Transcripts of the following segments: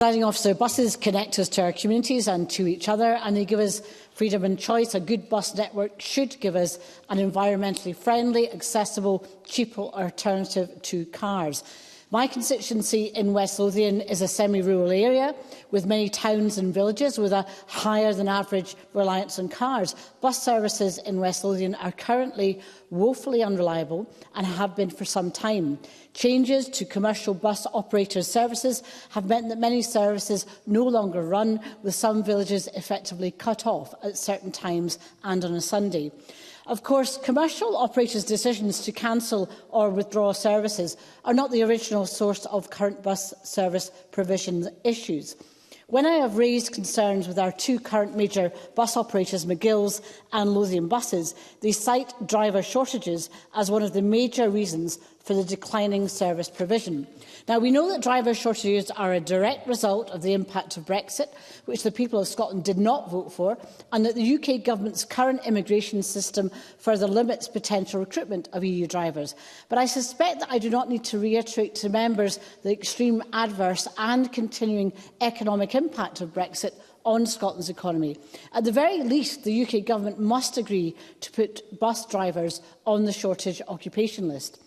Presiding Officer, buses connect us to our communities and to each other, and they give us freedom and choice. A good bus network should give us an environmentally friendly, accessible, cheaper alternative to cars. My constituency in West Lothian is a semi-rural area with many towns and villages with a higher than average reliance on cars. Bus services in West Lothian are currently woefully unreliable and have been for some time. Changes to commercial bus operators' services have meant that many services no longer run, with some villages effectively cut off at certain times and on a Sunday. Of course, commercial operators' decisions to cancel or withdraw services are not the original source of current bus service provision issues. When I have raised concerns with our two current major bus operators, McGill's and Lothian Buses, they cite driver shortages as one of the major reasons for the declining service provision. Now, we know that driver shortages are a direct result of the impact of Brexit, which the people of Scotland did not vote for, and that the UK Government's current immigration system further limits potential recruitment of EU drivers. But I suspect that I do not need to reiterate to members the extreme adverse and continuing economic impact of Brexit on Scotland's economy. At the very least, the UK Government must agree to put bus drivers on the shortage occupation list.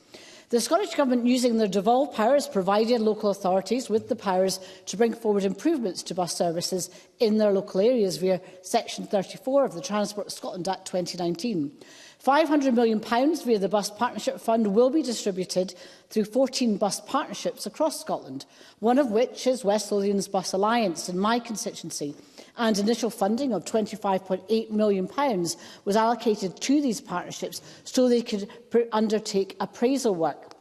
The Scottish Government, using their devolved powers, provided local authorities with the powers to bring forward improvements to bus services in their local areas via Section 34 of the Transport Scotland Act 2019. £500 million via the Bus Partnership Fund will be distributed through 14 bus partnerships across Scotland, one of which is West Lothian's Bus Alliance in my constituency, and initial funding of £25.8 million was allocated to these partnerships so they could undertake appraisal work.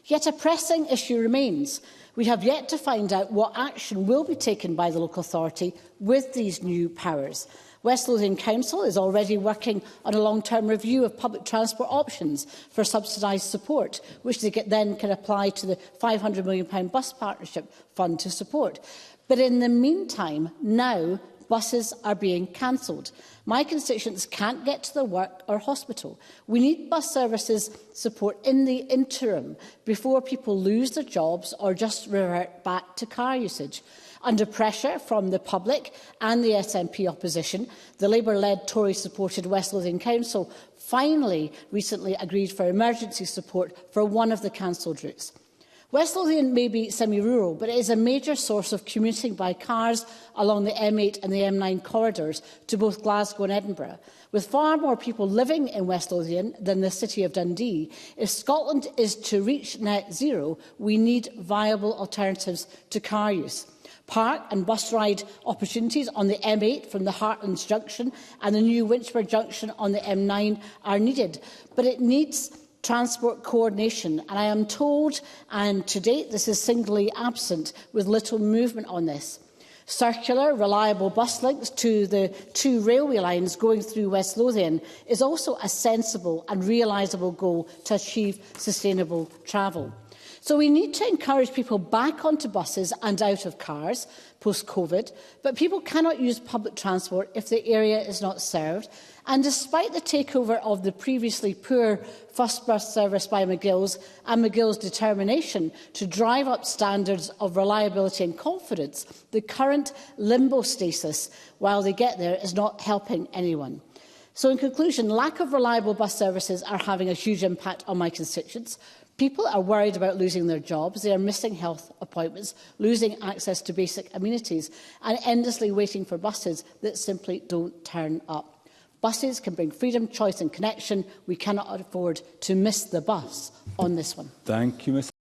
Yet a pressing issue remains. We have yet to find out what action will be taken by the local authority with these new powers. West Lothian Council is already working on a long-term review of public transport options for subsidised support, which they then can apply to the £500 million Bus Partnership Fund to support. But in the meantime, now, buses are being cancelled. My constituents can't get to their work or hospital. We need bus services support in the interim before people lose their jobs or just revert back to car usage. Under pressure from the public and the SNP opposition, the Labour-led Tory-supported West Lothian Council finally recently agreed for emergency support for one of the cancelled routes. West Lothian may be semi-rural, but it is a major source of commuting by cars along the M8 and the M9 corridors to both Glasgow and Edinburgh. With far more people living in West Lothian than the city of Dundee, if Scotland is to reach net zero, we need viable alternatives to car use. Park and bus ride opportunities on the M8 from the Heartlands Junction and the new Winchburg Junction on the M9 are needed, but it needs transport coordination, and I am told, and to date this is singly absent, with little movement on this. Circular, reliable bus links to the two railway lines going through West Lothian is also a sensible and realisable goal to achieve sustainable travel. So we need to encourage people back onto buses and out of cars post-COVID, but people cannot use public transport if the area is not served. And despite the takeover of the previously poor first bus service by McGill's and McGill's determination to drive up standards of reliability and confidence, the current limbo status while they get there is not helping anyone. So in conclusion, lack of reliable bus services are having a huge impact on my constituents. People are worried about losing their jobs, they are missing health appointments, losing access to basic amenities and endlessly waiting for buses that simply don't turn up. Buses can bring freedom, choice and connection. We cannot afford to miss the bus on this one. Thank you, Ms.